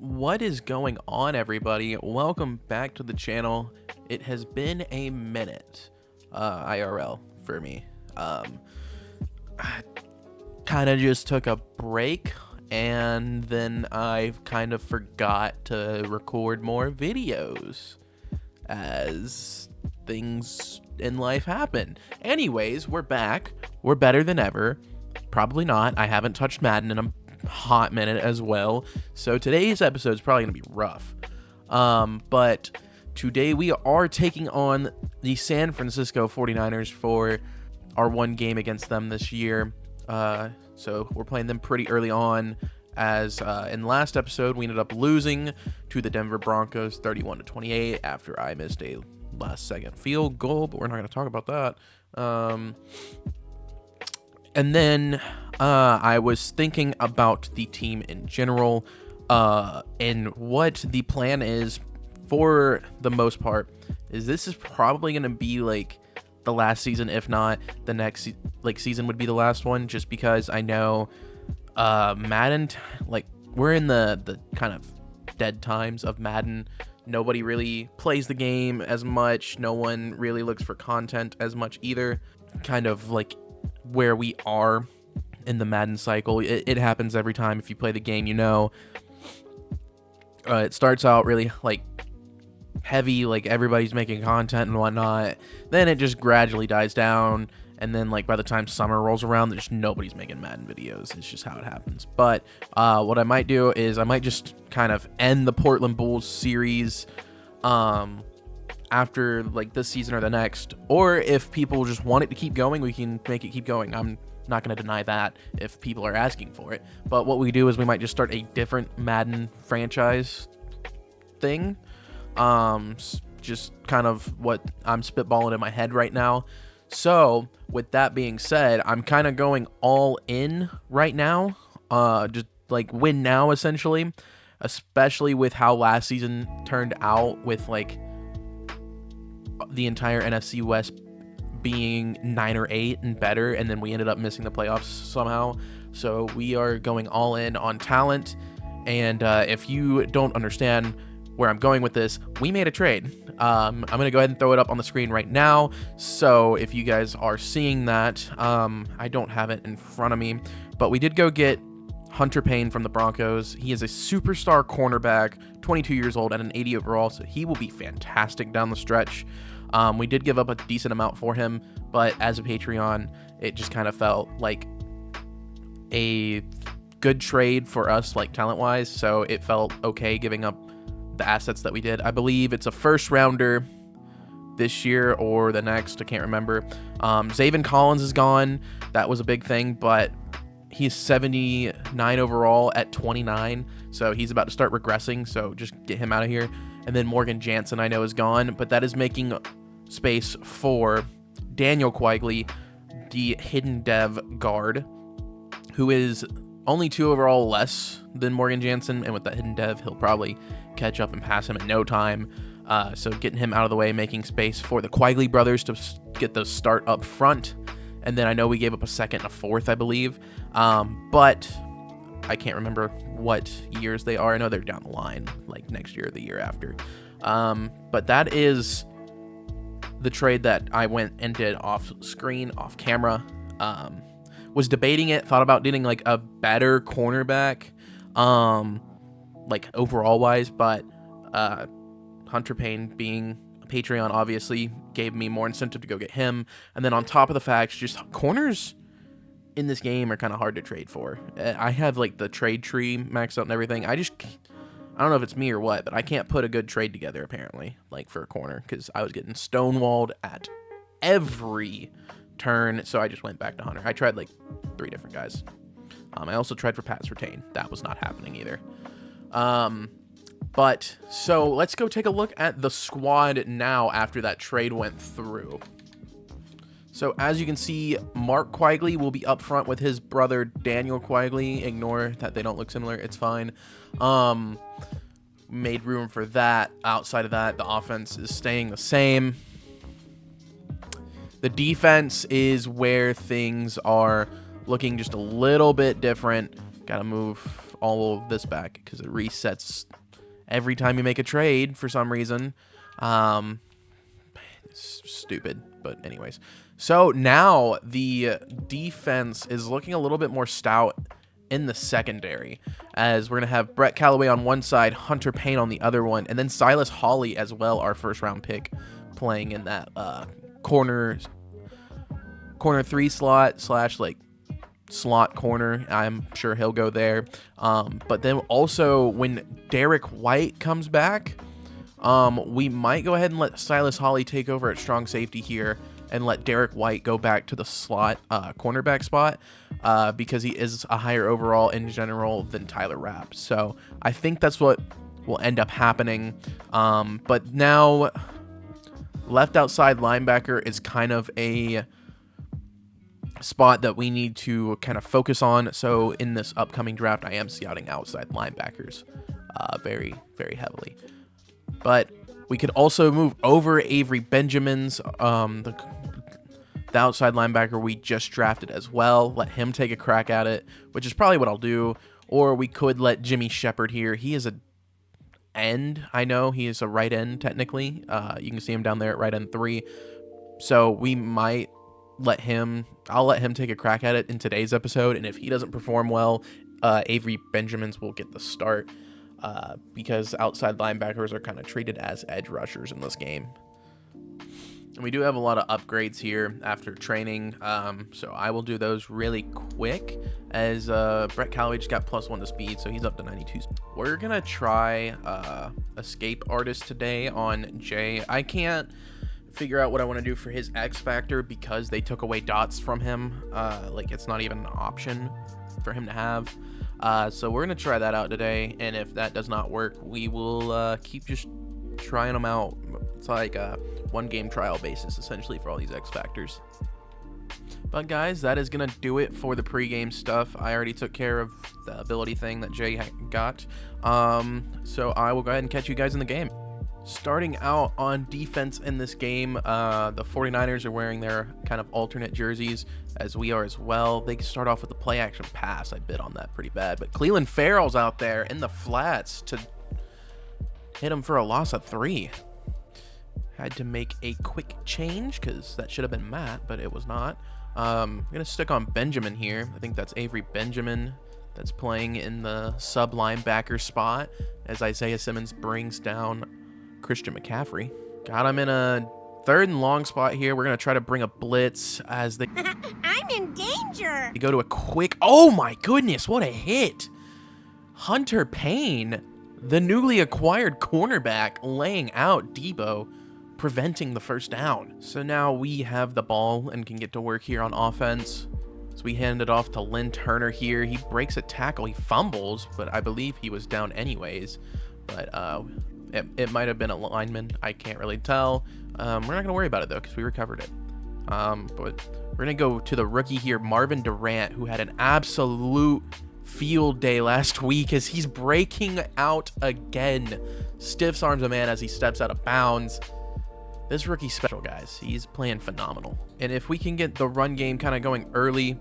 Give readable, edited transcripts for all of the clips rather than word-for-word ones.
What is going on, everybody? Welcome back to the channel. It has been a minute, IRL for me. I kind of just took a break, and then I kind of forgot to record more videos as things in life happen. Anyways, we're back. We're better than ever. Probably not. I haven't touched Madden in a hot minute as well, so today's episode is probably gonna be rough. But today we are taking on the San Francisco 49ers for our one game against them this year. So we're playing them pretty early on, as in the last episode we ended up losing to the Denver Broncos 31-28 after I missed a last second field goal, but we're not going to talk about that. And then I was thinking about the team in general, and what the plan is for the most part is this is probably going to be like the last season, if not the next season would be the last one, just because I know Madden, like, we're in the kind of dead times of Madden. Nobody really plays the game as much. No one really looks for content as much either. Kind of like where we are in the Madden cycle. It happens every time. If you play the game, you know, it starts out really like heavy, like everybody's making content and whatnot. Then it just gradually dies down, and then like by the time summer rolls around, there's nobody's making Madden videos. It's just how it happens. But what I might do is I might just kind of end the Portland Bulls series after like this season or the next, or if people just want it to keep going, we can make it keep going. I'm not going to deny that if people are asking for it. But what we do is we might just start a different Madden franchise thing. Just kind of what I'm spitballing in my head right now. So with that being said, I'm kind of going all in right now, just like win now essentially, especially with how last season turned out, with like the entire NFC West being 9 or 8 and better, and then we ended up missing the playoffs somehow. So we are going all in on talent. And if you don't understand where I'm going with this, we made a trade. I'm gonna go ahead and throw it up on the screen right now, so if you guys are seeing that, I don't have it in front of me, but we did go get Hunter Payne from the Broncos. He is a superstar cornerback, 22 years old, and an 80 overall, so he will be fantastic down the stretch. We did give up a decent amount for him, but as a Patreon, it just kind of felt like a good trade for us, like talent-wise, so it felt okay giving up the assets that we did. I believe it's a first rounder this year or the next, I can't remember. Zaven Collins is gone. That was a big thing, but he's 79 overall at 29, so he's about to start regressing, so just get him out of here. And then Morgan Jansen, I know, is gone, but that is making space for Daniel Quigley, the hidden dev guard, who is only 2 overall less than Morgan Jansen, and with that hidden dev, he'll probably catch up and pass him in no time. So getting him out of the way, making space for the Quigley brothers to get the start up front. And then I know we gave up a second and a fourth, I believe, but I can't remember what years they are. I know they're down the line, like next year or the year after. But that is the trade that I went and did off screen, off camera. Was debating it, thought about getting like a better cornerback, like overall wise, but Hunter Payne being a Patreon obviously gave me more incentive to go get him. And then on top of the fact, just corners in this game are kind of hard to trade for. I have like the trade tree maxed out and everything. I don't know if it's me or what, but I can't put a good trade together apparently, like for a corner, because I was getting stonewalled at every turn. So I just went back to Hunter. I tried like 3 different guys. I also tried for Pat Surtain. That was not happening either. But so let's go take a look at the squad now after that trade went through. So as you can see, Mark Quigley will be up front with his brother Daniel Quigley. Ignore that they don't look similar. It's fine. Made room for that. Outside of that, the offense is staying the same. The defense is where things are looking just a little bit different. Got to move all of this back because it resets every time you make a trade for some reason. It's stupid, but anyways. So now the defense is looking a little bit more stout in the secondary, as we're going to have Brett Callaway on one side, Hunter Payne on the other one, and then Silas Hawley as well, our first-round pick, playing in that corner 3 slot / like slot corner. I'm sure he'll go there. But then also when Derek White comes back, we might go ahead and let Silas Hawley take over at strong safety here and let Derek White go back to the slot cornerback spot because he is a higher overall in general than Tyler Rapp. So I think that's what will end up happening. But now left outside linebacker is kind of a spot that we need to kind of focus on. So in this upcoming draft, I am scouting outside linebackers very, very heavily. But we could also move over Avery Benjamin's, the outside linebacker we just drafted as well. Let him take a crack at it, which is probably what I'll do. Or we could let Jimmy Shepard here. He is a end. I know he is a right end technically. You can see him down there at right end 3. So we might let him. I'll let him take a crack at it in today's episode. And if he doesn't perform well, Avery Benjamin's will get the start. Because outside linebackers are kind of treated as edge rushers in this game. And we do have a lot of upgrades here after training, so I will do those really quick, as Brett Callaway just got +1 to speed, so he's up to 92. We're going to try Escape Artist today on Jay. I can't figure out what I want to do for his X Factor because they took away dots from him. Like, it's not even an option for him to have. So we're going to try that out today, and if that does not work, we will keep just trying them out. It's like a one-game trial basis, essentially, for all these X Factors. But guys, that is going to do it for the pregame stuff. I already took care of the ability thing that Jay got. So I will go ahead and catch you guys in the game. Starting out on defense in this game, the 49ers are wearing their kind of alternate jerseys, as we are as well. They start off with the play-action pass. I bid on that pretty bad. But Cleveland Farrell's out there in the flats to hit him for a loss of 3. Had to make a quick change because that should have been Matt, but it was not. I'm going to stick on Benjamin here. I think that's Avery Benjamin that's playing in the sub linebacker spot as Isaiah Simmons brings down Christian McCaffrey. Got him in a 3rd and long spot here. We're going to try to bring a blitz as they... I'm in danger. They go to a quick... Oh my goodness, what a hit. Hunter Payne, the newly acquired cornerback, laying out Debo, preventing the first down. So now we have the ball and can get to work here on offense. So we hand it off to Lynn Turner here. He breaks a tackle. He fumbles, but I believe he was down anyways. But it might have been a lineman. I can't really tell. We're not going to worry about it, though, because we recovered it. But we're going to go to the rookie here, Marvin Durant, who had an absolute field day last week as he's breaking out again. Stiffs arms a man as he steps out of bounds. This rookie's special, guys. He's playing phenomenal. And if we can get the run game kind of going early,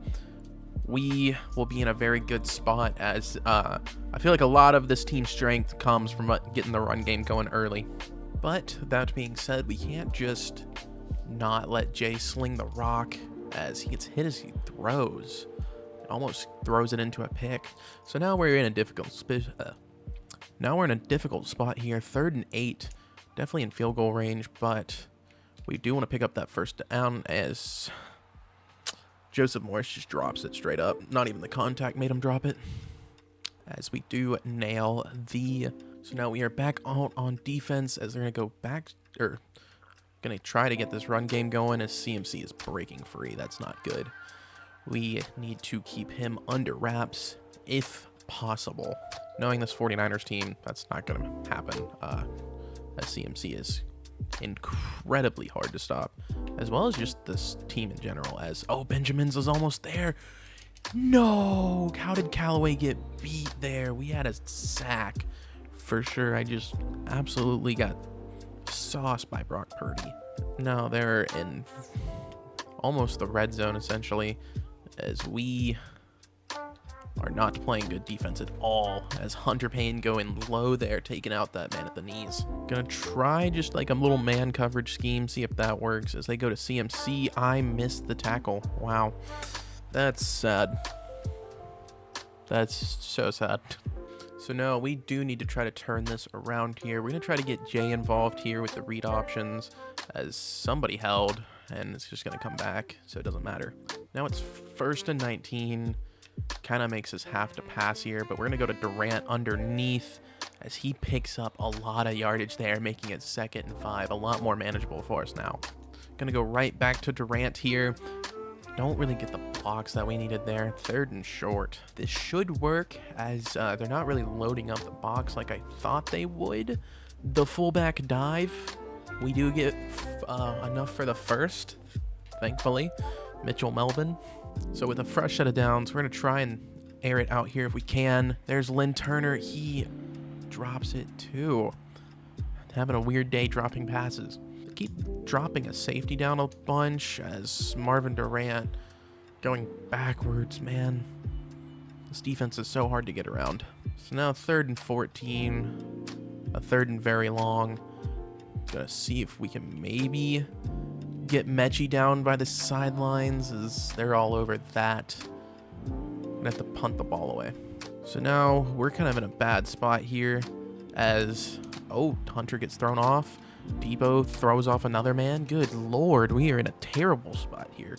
we will be in a very good spot, as I feel like a lot of this team's strength comes from getting the run game going early. But that being said, we can't just not let Jay sling the rock, as he gets hit as he throws. Almost throws it into a pick. So now we're in a difficult spot here. 3rd and 8. Definitely in field goal range, but we do want to pick up that first down, as Joseph Morris just drops it straight up. Not even the contact made him drop it. As we do nail the... So now we are back out on defense, as they're going to go back, or going to try to get this run game going, as CMC is breaking free. That's not good. We need to keep him under wraps if possible. Knowing this 49ers team, that's not going to happen. As CMC is incredibly hard to stop, as well as just this team in general. As Benjamin's is almost there. No, how did Callaway get beat there? We had a sack for sure. I just absolutely got sauced by Brock Purdy. No, they're in almost the red zone essentially, as we are not playing good defense at all, as Hunter Payne going low there, taking out that man at the knees. Gonna try just like a little man coverage scheme, see if that works. As they go to CMC, I missed the tackle. Wow, that's sad. That's so sad. So no, we do need to try to turn this around here. We're gonna try to get Jay involved here with the read options, as somebody held, and it's just gonna come back, so it doesn't matter. Now it's 1st and 19. Kind of makes us have to pass here, but we're gonna go to Durant underneath, as he picks up a lot of yardage there, making it 2nd and 5, a lot more manageable for us now. Gonna go right back to Durant here. Don't really get the blocks that we needed there. 3rd and short. This should work, as they're not really loading up the box like I thought they would. The fullback dive, we do get enough for the first, thankfully. Mitchell Melvin. So with a fresh set of downs, we're going to try and air it out here if we can. There's Lynn Turner. He drops it too. Having a weird day dropping passes. Keep dropping a safety down a bunch, as Marvin Durant going backwards, man. This defense is so hard to get around. So now 3rd and 14, a 3rd and very long. Gonna see if we can maybe get Mechie down by the sidelines, as they're all over that. Gonna have to punt the ball away. So now we're kind of in a bad spot here, as Hunter gets thrown off. Debo throws off another man. Good lord, we are in a terrible spot here.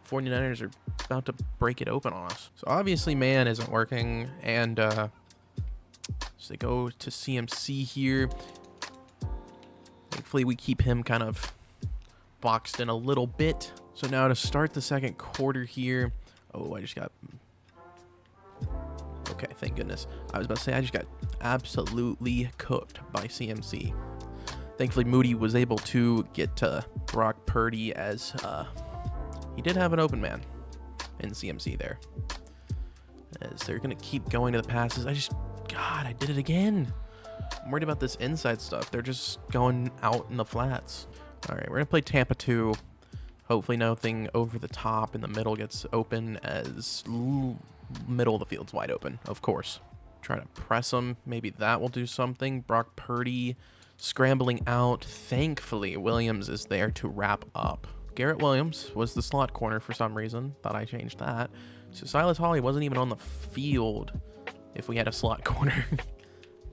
49ers are about to break it open on us. So obviously man isn't working, and so they go to CMC here. Thankfully we keep him kind of boxed in a little bit. So now to start the 2nd quarter here. I just got... Okay, thank goodness. I was about to say I just got absolutely cooked by CMC. Thankfully, Moody was able to get to Brock Purdy, as he did have an open man in CMC there. As they're going to keep going to the passes. God, I did it again. I'm worried about this inside stuff. They're just going out in the flats. All right, we're going to play Tampa 2. Hopefully nothing over the top in the middle gets open, as middle of the field's wide open, of course. Try to press them. Maybe that will do something. Brock Purdy scrambling out. Thankfully, Williams is there to wrap up. Garrett Williams was the slot corner for some reason. Thought I changed that. So Silas Hawley wasn't even on the field if we had a slot corner.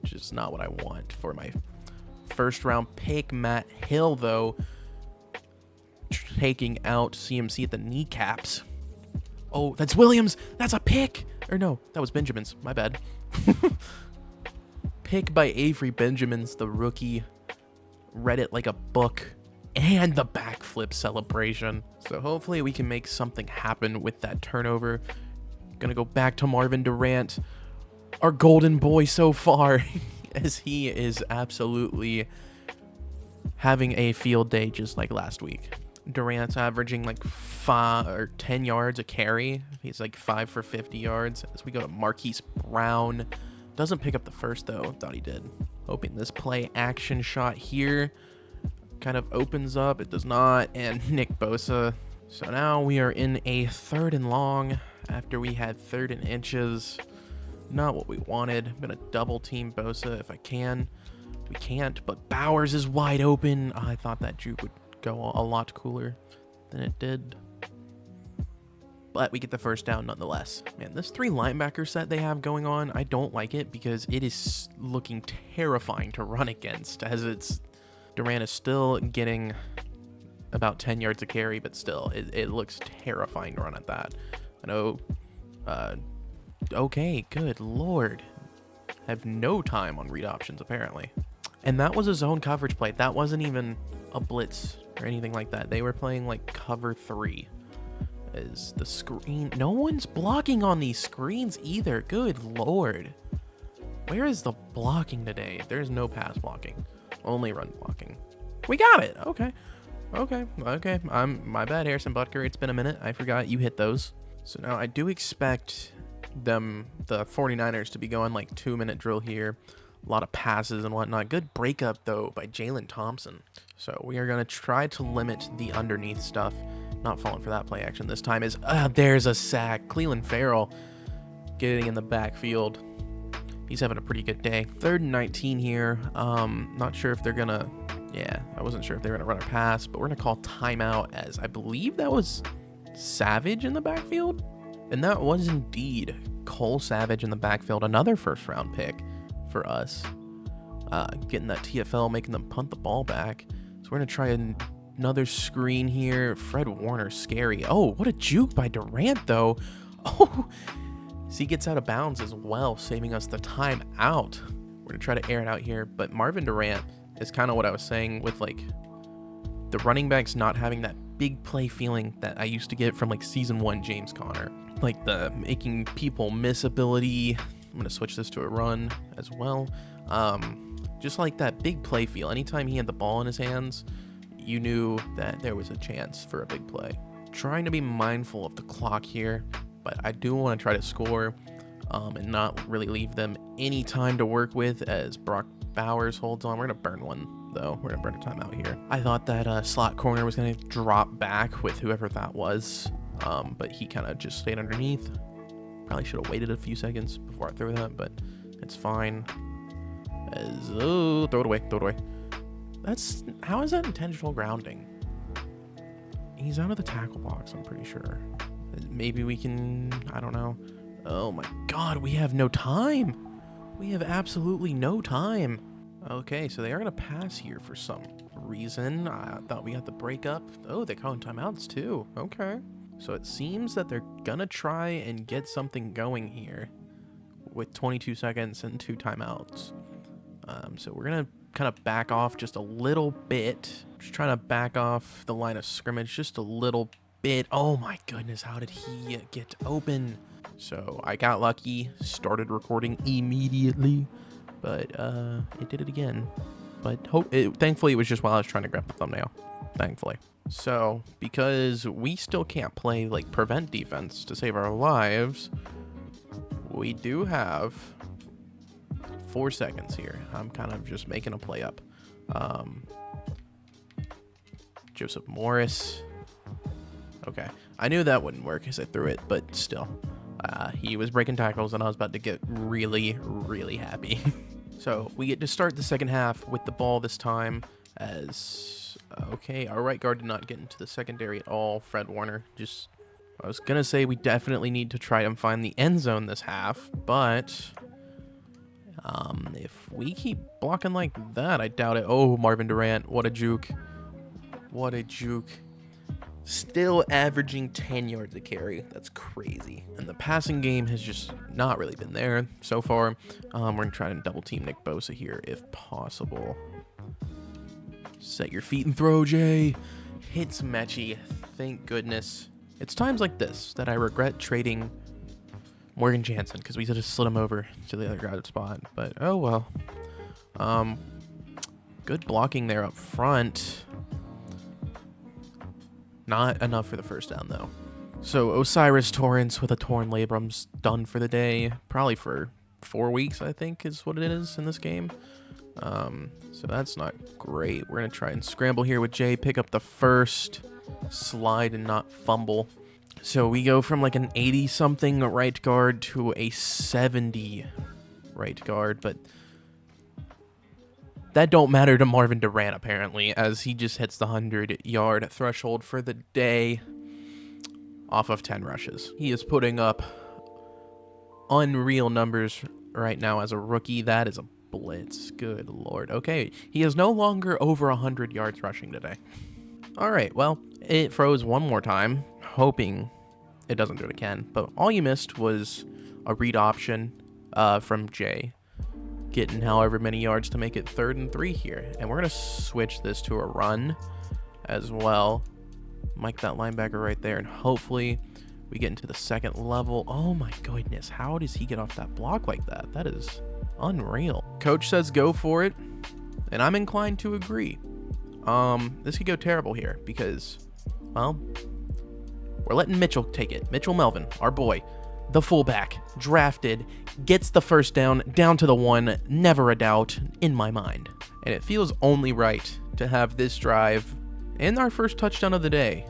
Which is not what I want for my 1st round pick. Matt Hill, though, taking out CMC at the kneecaps. Oh, that's Williams. That's a pick. Or no, that was Benjamin's. My bad. Pick by Avery Benjamins, the rookie. Read it like a book. And the backflip celebration. So hopefully we can make something happen with that turnover. Gonna go back to Marvin Durant, our golden boy so far, as he is absolutely having a field day just like last week. Durant's averaging like 5 or 10 yards a carry. He's like 5 for 50 yards. As we go to Marquise Brown. Doesn't pick up the first, though. Thought he did. Hoping this play action shot here kind of opens up. It does not. And Nick Bosa. So now we are in a 3rd and long after we had 3rd and inches. Not what we wanted. I'm going to double team Bosa if I can. We can't, but Bowers is wide open. I thought that juke would go a lot cooler than it did. But we get the first down nonetheless. Man, this 3 linebacker set they have going on, I don't like it, because it is looking terrifying to run against, as Durant is still getting about 10 yards a carry, but still, it looks terrifying to run at that. I know, okay, good lord. Have no time on read options, apparently. And that was a zone coverage play. That wasn't even a blitz or anything like that. They were playing like cover 3. Is the screen... No one's blocking on these screens either. Good lord. Where is the blocking today? There's no pass blocking. Only run blocking. We got it. Okay. My bad, Harrison Butker. It's been a minute. I forgot you hit those. So now I do expect the 49ers to be going like 2-minute drill here. A lot of passes and whatnot. Good breakup, though, by Jalen Thompson. So we are going to try to limit the underneath stuff. Not falling for that play action this time. There's a sack. Cleveland Farrell getting in the backfield. He's having a pretty good day. 3rd and 19 here. Not sure if they're gonna, yeah, I wasn't sure if they were gonna run a pass, but we're gonna call timeout, as I believe that was Savage in the backfield. And that was indeed Cole Savage in the backfield, another 1st round pick for us. Getting that TFL, making them punt the ball back. So we're gonna try another screen here. Fred Warner, scary. Oh, what a juke by Durant though. Oh, so he gets out of bounds as well, saving us the time out. We're gonna try to air it out here, but Marvin Durant is kind of what I was saying with like the running backs not having that big play feeling that I used to get from like season 1 James Conner, like the making people miss ability. I'm gonna switch this to a run as well. Just like that big play feel. Anytime he had the ball in his hands, you knew that there was a chance for a big play. Trying to be mindful of the clock here, but I do want to try to score and not really leave them any time to work with as Brock Bowers holds on. We're going to burn one, though. We're going to burn a timeout here. I thought that slot corner was going to drop back with whoever that was, but he kind of just stayed underneath. Probably should have waited a few seconds before I threw that, but it's fine. Throw it away, throw it away. How is that intentional grounding? He's out of the tackle box, I'm pretty sure. Maybe we can, I don't know. Oh my God, we have no time. We have absolutely no time. Okay, so they are gonna pass here for some reason. I thought we got the break up. Oh, they're calling timeouts too. Okay. So it seems that they're gonna try and get something going here with 22 seconds and 2 timeouts. So we're gonna kind of back off just a little bit. Just trying to back off the line of scrimmage just a little bit. Oh my goodness, how did he get open? So I got lucky, started recording immediately, but it did it again. But thankfully it was just while I was trying to grab the thumbnail, thankfully. So because we still can't play like prevent defense to save our lives, we do have 4 seconds here. I'm kind of just making a play up. Joseph Morris. Okay. I knew that wouldn't work as I threw it, but still. He was breaking tackles, and I was about to get really, really happy. So we get to start the second half with the ball this time as... okay, our right guard did not get into the secondary at all. Fred Warner just... I was going to say we definitely need to try and find the end zone this half, but... if we keep blocking like that, I doubt it. Oh, Marvin Durant, what a juke. What a juke. Still averaging 10 yards a carry. That's crazy. And the passing game has just not really been there so far. We're going to try and double team Nick Bosa here if possible. Set your feet and throw, Jay. Hits Mechie. Thank goodness. It's times like this that I regret trading Morgan Jansen, because we could have slid him over to the other guy's spot. But, oh well. Good blocking there up front. Not enough for the first down, though. So Osiris Torrance with a torn labrum's done for the day. Probably for 4 weeks, I think, is what it is in this game. So that's not great. We're going to try and scramble here with Jay. Pick up the first. Slide and not fumble. So we go from like an 80-something right guard to a 70 right guard. But that don't matter to Marvin Durant, apparently, as he just hits the 100-yard threshold for the day off of 10 rushes. He is putting up unreal numbers right now as a rookie. That is a blitz. Good Lord. Okay, he is no longer over 100 yards rushing today. All right, well, it froze one more time, hoping it doesn't do it again. But all you missed was a read option from Jay, getting however many yards to make it 3rd and 3 here. And we're going to switch this to a run as well. Mike that linebacker right there, and hopefully we get into the second level. Oh my goodness, how does he get off that block like that? That is unreal. Coach says go for it, and I'm inclined to agree. This could go terrible here because, well, we're letting Mitchell take it. Mitchell Melvin, our boy, the fullback, drafted, gets the first down to the 1, never a doubt in my mind. And it feels only right to have this drive and our first touchdown of the day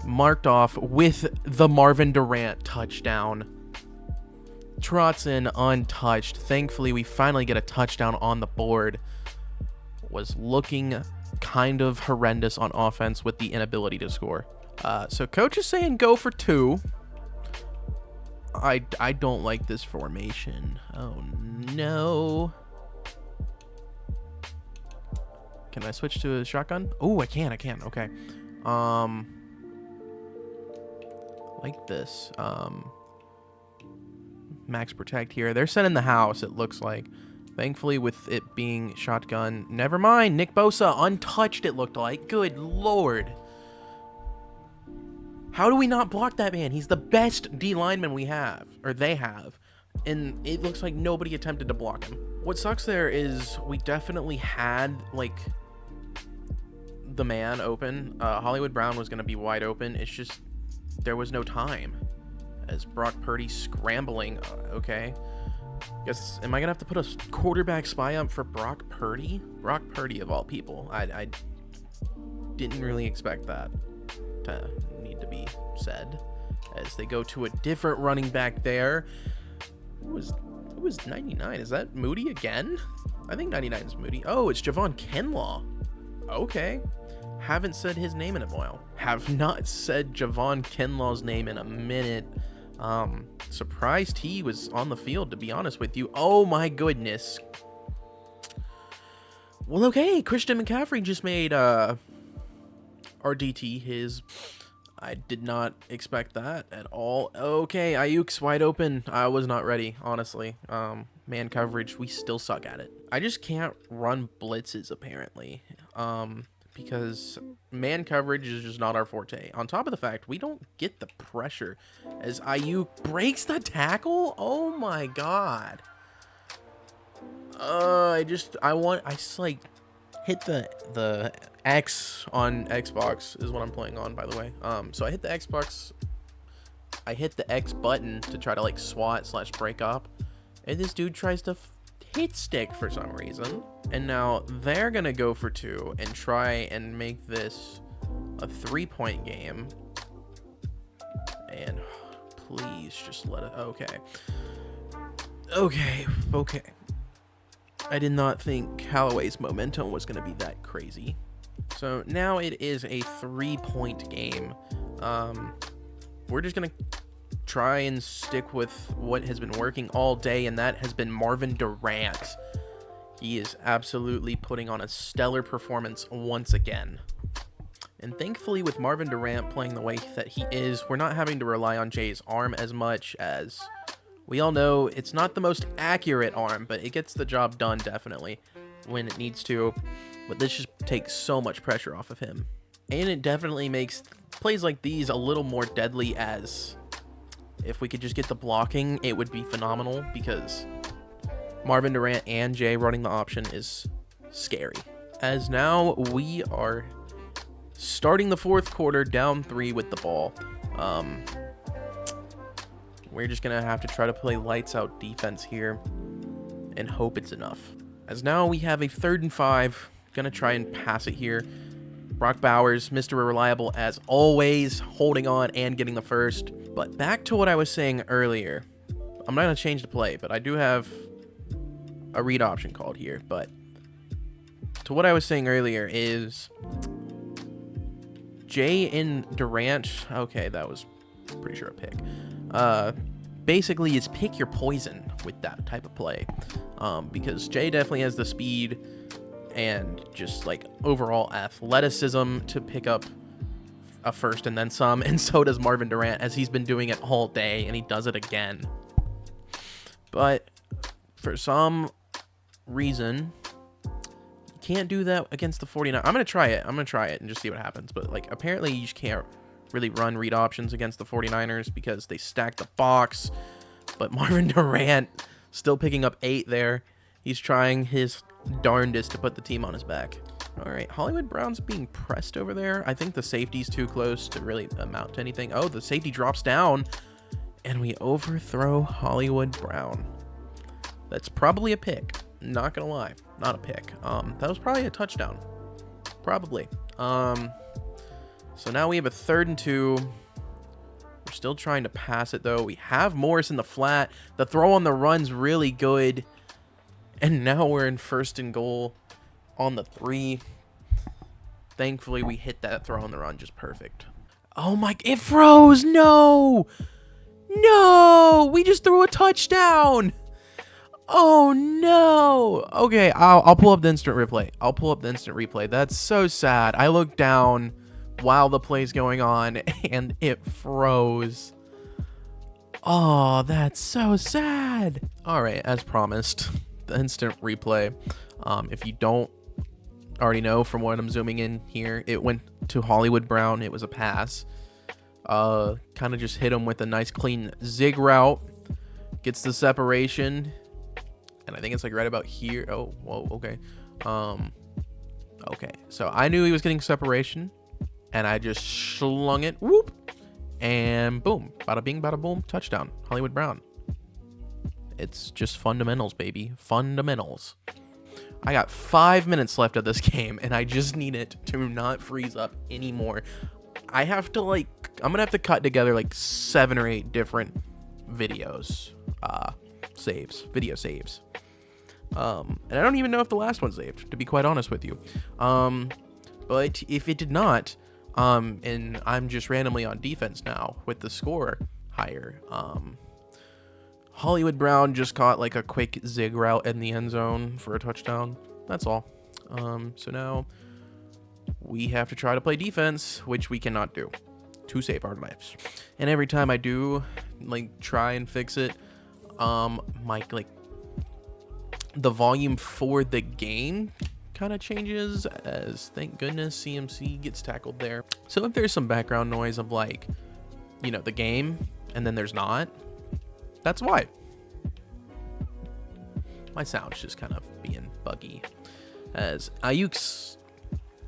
marked off with the Marvin Durant touchdown. trots in untouched. Thankfully, we finally get a touchdown on the board. Was looking kind of horrendous on offense with the inability to score. So coach is saying go for 2. I don't like this formation. Oh, no. Can I switch to a shotgun? Oh, I can. Okay. Like this. Max protect here. They're sending the house, it looks like. Thankfully, with it being shotgun. Never mind. Nick Bosa, untouched, it looked like. Good Lord. How do we not block that man? He's the best D lineman we have. Or they have. And it looks like nobody attempted to block him. What sucks there is we definitely had, like, the man open. Hollywood Brown was going to be wide open. It's just there was no time. As Brock Purdy scrambling. Okay. Guess, am I going to have to put a quarterback spy up for Brock Purdy? Brock Purdy, of all people. I didn't really expect that to need to be said. As they go to a different running back there. Who was 99? Is that Moody again? I think 99 is Moody. Oh, it's Javon Kinlaw. Okay. Haven't said his name in a while. Have not said Javon Kinlaw's name in a minute. Surprised he was on the field, to be honest with you. Oh my goodness. Well, okay. Christian McCaffrey just made RDT his. I did not expect that at all. Okay, Ayuk's wide open. I was not ready, honestly. Man coverage, we still suck at it. I just can't run blitzes, apparently. Because man coverage is just not our forte. On top of the fact, we don't get the pressure as Ayuk breaks the tackle. Oh my god. I like hit the X on Xbox is what I'm playing on, by the way. So I hit the Xbox. I hit the X button to try to like swat / break up, and this dude tries to hit stick for some reason. And now they're gonna go for 2 and try and make this a 3-point game. And please just let it. Okay. I did not think Callaway's momentum was gonna be that crazy. So now it is a 3-point game. We're just gonna try and stick with what has been working all day, and that has been Marvin Durant. He is absolutely putting on a stellar performance once again. And thankfully, with Marvin Durant playing the way that he is, we're not having to rely on Jay's arm as much, as we all know it's not the most accurate arm, but it gets the job done definitely when it needs to. But this just takes so much pressure off of him. And it definitely makes plays like these a little more deadly, as if we could just get the blocking, it would be phenomenal, because Marvin Durant and Jay running the option is scary. As now we are starting the 4th quarter down 3 with the ball. We're just going to have to try to play lights out defense here and hope it's enough. As now we have a 3rd and 5. Going to try and pass it here. Brock Bowers, Mr. Reliable as always, holding on and getting the first. But back to what I was saying earlier. I'm not going to change the play, but I do have a read option called here. But to what I was saying earlier is Jay and Durant. Okay, that was pretty sure a pick. Basically, is pick your poison with that type of play. Because Jay definitely has the speed and just like overall athleticism to pick up a first and then some, and so does Marvin Durant, as he's been doing it all day, and he does it again. But for some reason, you can't do that against the 49. I'm gonna try it and just see what happens. But like, apparently you just can't really run read options against the 49ers because they stack the box. But Marvin Durant still picking up 8 there. He's trying his darndest to put the team on his back. All right, Hollywood Brown's being pressed over there. I think the safety's too close to really amount to anything. Oh, the safety drops down, and we overthrow Hollywood Brown. That's probably a pick. Not gonna lie, not a pick. That was probably a touchdown. Probably. So now we have a 3rd and 2. We're Still trying to pass it, though. We have Morris in the flat. The throw on the run's really good. And now we're in 1st and goal on the 3. Thankfully, we hit that throw on the run just perfect. Oh my, it froze. No. No, we just threw a touchdown. Oh no. Okay, I'll pull up the instant replay. That's so sad. I looked down while the play's going on and it froze. Oh, that's so sad. All right, as promised, the instant replay. If you don't already know from what I'm zooming in here, it went to Hollywood Brown. It was a pass. Kind of just hit him with a nice clean zig route. Gets the separation. And I think it's like right about here. Oh, whoa, okay. Okay, so I knew he was getting separation. And I just slung it. Whoop. And boom. Bada bing, bada boom. Touchdown. Hollywood Brown. It's just fundamentals, baby. Fundamentals. I got 5 minutes left of this game, and I just need it to not freeze up anymore. I have to, like, I'm going to have to cut together, like, 7 or 8 different videos. Video saves. And I don't even know if the last one saved, to be quite honest with you. But if it did not, and I'm just randomly on defense now with the score higher, Hollywood Brown just caught like a quick zig route in the end zone for a touchdown. That's all. So now we have to try to play defense, which we cannot do to save our lives. And every time I do like try and fix it, the volume for the game kind of changes, as thank goodness CMC gets tackled there. So if there's some background noise of like, you know, the game and then there's not, that's why. My sound's just kind of being buggy, as Ayuk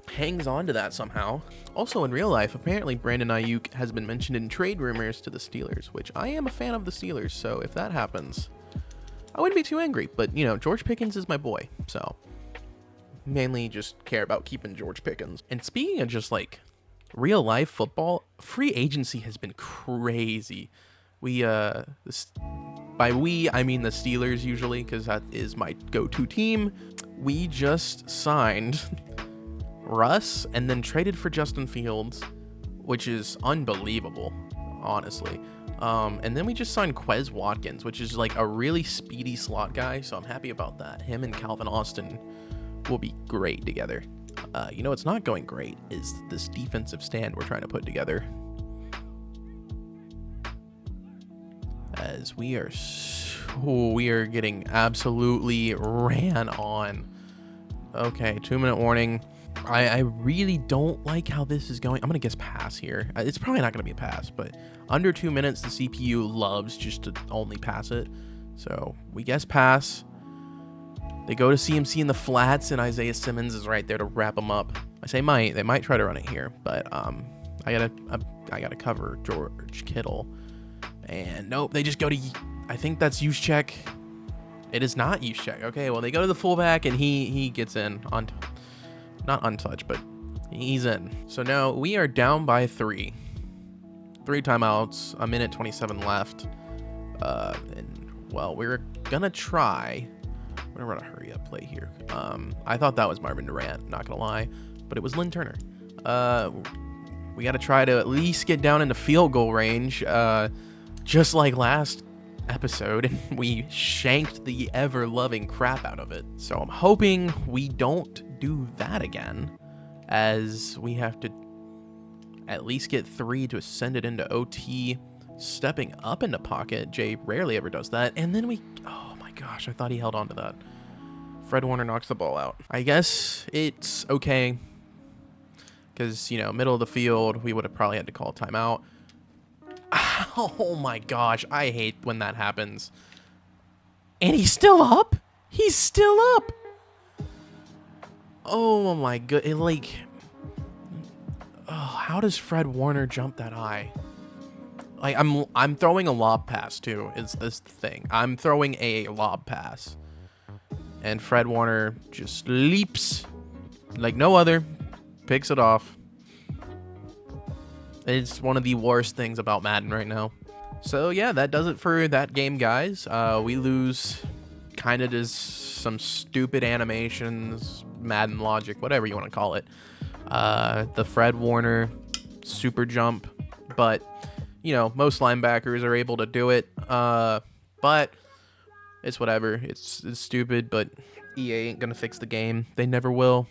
hangs on to that somehow. Also in real life, apparently Brandon Ayuk has been mentioned in trade rumors to the Steelers, which I am a fan of the Steelers, so if that happens, I wouldn't be too angry. But, you know, George Pickens is my boy, so mainly just care about keeping George Pickens. And speaking of just like real life football, free agency has been crazy. By we, I mean the Steelers usually, because that is my go-to team. We just signed Russ and then traded for Justin Fields, which is unbelievable, honestly. And then we just signed Quez Watkins, which is like a really speedy slot guy, so I'm happy about that. Him and Calvin Austin will be great together. You know what's not going great is this defensive stand we're trying to put together, as we are getting absolutely ran on. Okay, 2-minute warning. I really don't like how this is going. I'm gonna guess pass here. It's probably not gonna be a pass, but under 2 minutes the CPU loves just to only pass it, so we guess pass. They go to CMC in the flats, and Isaiah Simmons is right there to wrap them up. They might try to run it here, but I gotta cover George Kittle. And nope, they just go to, I think that's Juszczyk. It is not Juszczyk. Okay, well, they go to the fullback, and he gets in. Not untouched, but he's in. So now we are down by 3. 3 timeouts, 1:27 left. And, well, we're going to try. I'm going to run a hurry-up play here. I thought that was Marvin Durant, not going to lie, but it was Lynn Turner. We got to try to at least get down into field goal range. Just like last episode, and we shanked the ever-loving crap out of it. So I'm hoping we don't do that again, as we have to at least get 3 to send it into OT. Stepping up into pocket, Jay rarely ever does that. And then oh my gosh, I thought he held on to that. Fred Warner knocks the ball out. I guess it's okay, because, you know, middle of the field, we would have probably had to call a timeout. Oh my gosh, I hate when that happens. And he's still up? He's still up. Oh my god, how does Fred Warner jump that high? Like, I'm throwing a lob pass too, is this thing. I'm throwing a lob pass. And Fred Warner just leaps like no other, picks it off. It's one of the worst things about Madden right now. So yeah, that does it for that game, guys. We lose kind of just some stupid animations, Madden logic, whatever you want to call it. The Fred Warner super jump, but you know, most linebackers are able to do it. But it's whatever. It's stupid, but EA ain't gonna fix the game. They never will,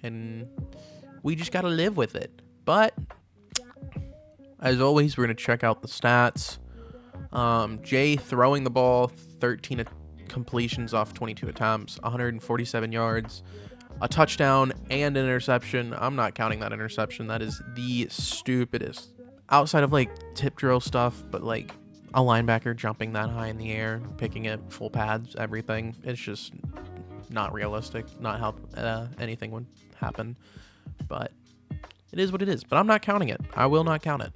and we just gotta live with it. But as always, we're gonna check out the stats. Jay throwing the ball, 13 completions off 22 attempts, 147 yards, a touchdown, and an interception. I'm not counting that interception. That is the stupidest. Outside of like tip drill stuff, but like a linebacker jumping that high in the air, picking it, full pads, everything. It's just not realistic. Not how anything would happen. But it is what it is. But I'm not counting it. I will not count it.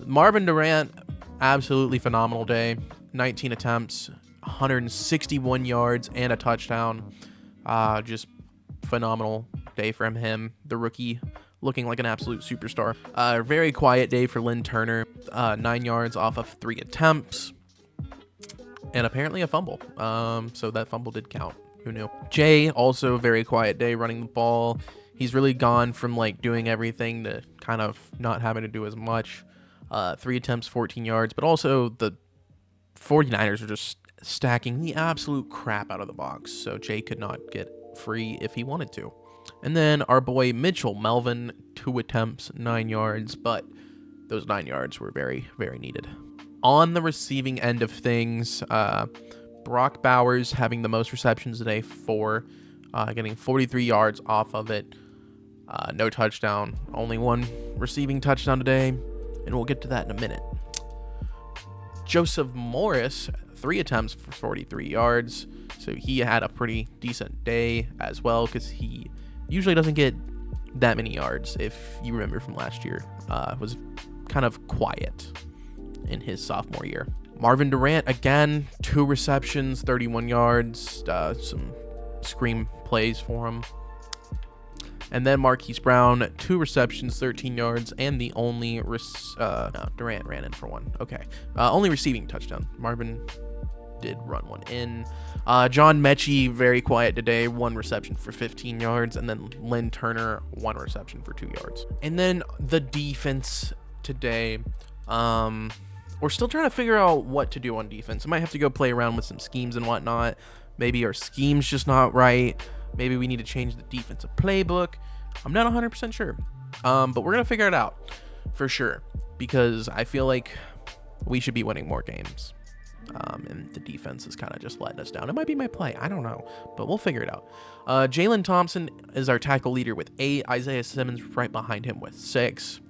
Marvin Durant, absolutely phenomenal day. 19 attempts, 161 yards, and a touchdown. Just phenomenal day from him. The rookie looking like an absolute superstar. Very quiet day for Lynn Turner. 9 yards off of 3 attempts. And apparently a fumble. So that fumble did count. Who knew? Jay, also very quiet day running the ball. He's really gone from like doing everything to kind of not having to do as much. 3 attempts, 14 yards. But also the 49ers are just stacking the absolute crap out of the box. So Jay could not get free if he wanted to. And then our boy Mitchell Melvin, 2 attempts, 9 yards. But those 9 yards were very, very needed. On the receiving end of things, Brock Bowers having the most receptions today, 4, getting 43 yards off of it. No touchdown, only 1 receiving touchdown today, and we'll get to that in a minute. Joseph Morris, 3 attempts for 43 yards, so he had a pretty decent day as well, because he usually doesn't get that many yards, if you remember from last year. Was kind of quiet in his sophomore year. Marvin Durant, again, 2 receptions, 31 yards, some screen plays for him. And then Marquise Brown, 2 receptions, 13 yards, and the only Durant ran in for 1. Okay. Only receiving touchdown. Marvin did run 1 in. John Mechie, very quiet today, 1 reception for 15 yards, and then Lynn Turner, 1 reception for 2 yards. And then the defense today, we're still trying to figure out what to do on defense. I might have to go play around with some schemes and whatnot. Maybe our scheme's just not right. Maybe we need to change the defensive playbook. I'm not 100% sure. But we're going to figure it out for sure, because I feel like we should be winning more games. And the defense is kind of just letting us down. It might be my play. I don't know, but we'll figure it out. Jalen Thompson is our tackle leader with 8. Isaiah Simmons right behind him with 6.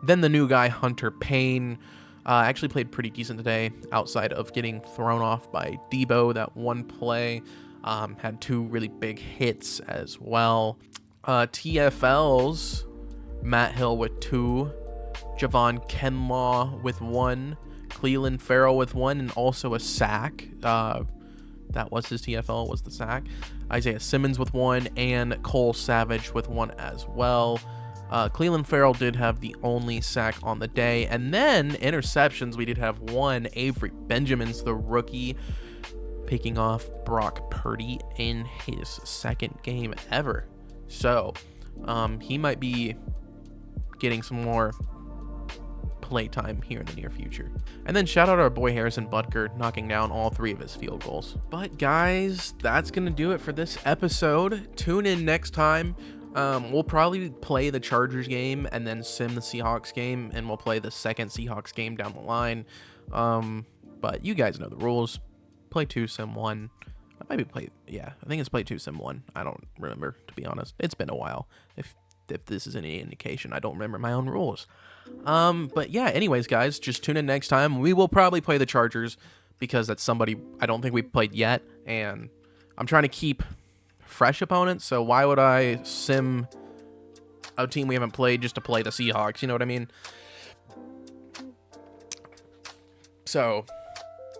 Then the new guy, Hunter Payne, actually played pretty decent today outside of getting thrown off by Debo that one play. Had 2 really big hits as well. TFLs, Matt Hill with 2, Javon Kenlaw with 1, Cleveland Farrell with 1, and also a sack. That was his TFL, was the sack. Isaiah Simmons with 1, and Cole Savage with 1 as well. Cleveland Farrell did have the only sack on the day. And then interceptions, we did have 1. Avery Benjamin's the rookie, picking off Brock Purdy in his 2nd game ever. So he might be getting some more playtime here in the near future. And then shout out our boy Harrison Butker, knocking down all 3 of his field goals. But guys, that's gonna do it for this episode. Tune in next time. We'll probably play the Chargers game and then sim the Seahawks game, and we'll play the 2nd Seahawks game down the line. But you guys know the rules. Play 2, sim 1. I think it's play 2, sim 1. I don't remember, to be honest. It's been a while. If this is any indication, I don't remember my own rules. But yeah, anyways, guys, just tune in next time. We will probably play the Chargers, because that's somebody I don't think we've played yet, and I'm trying to keep fresh opponents, so why would I sim a team we haven't played just to play the Seahawks? You know what I mean? So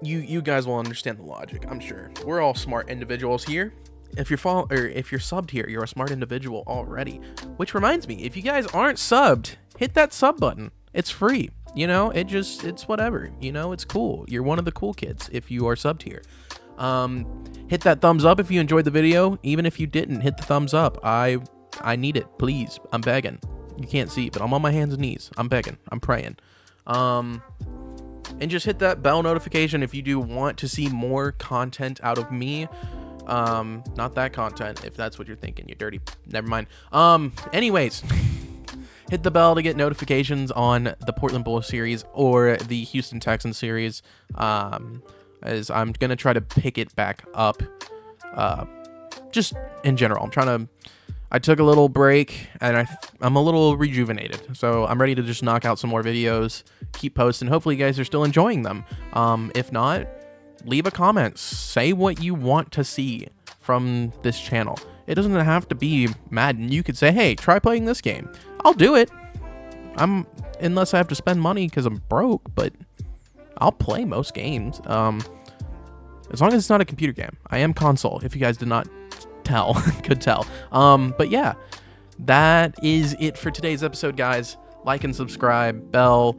you guys will understand the logic, I'm sure. We're all smart individuals here, if you're subbed here, you're a smart individual already. Which reminds me, if you guys aren't subbed, hit that sub button. It's free. You know, it's whatever. You know, it's cool. You're one of the cool kids if you are subbed here. Hit that thumbs up if you enjoyed the video. Even if you didn't, hit the thumbs up. I need it, please. I'm begging. You can't see, but I'm on my hands and knees. I'm begging. I'm praying. And just hit that bell notification if you do want to see more content out of me. Not that content, if that's what you're thinking. You're dirty. Never mind. Anyways. Hit the bell to get notifications on the Portland Bulls series or the Houston Texans series, as I'm going to try to pick it back up, just in general. I took a little break, and I'm a little rejuvenated, so I'm ready to just knock out some more videos, keep posting. Hopefully you guys are still enjoying them. If not, leave a comment. Say what you want to see from this channel. It doesn't have to be Madden. You could say, hey, try playing this game. I'll do it. Unless I have to spend money because I'm broke, but I'll play most games. As long as it's not a computer game. I am console, if you guys did not could tell. But yeah, that is it for today's episode, guys. Like and subscribe, bell,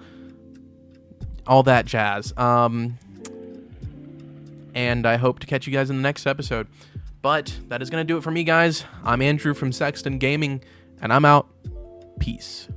all that jazz. And I hope to catch you guys in the next episode. But that is going to do it for me, guys. I'm Andrew from Sexton Gaming, and I'm out. Peace.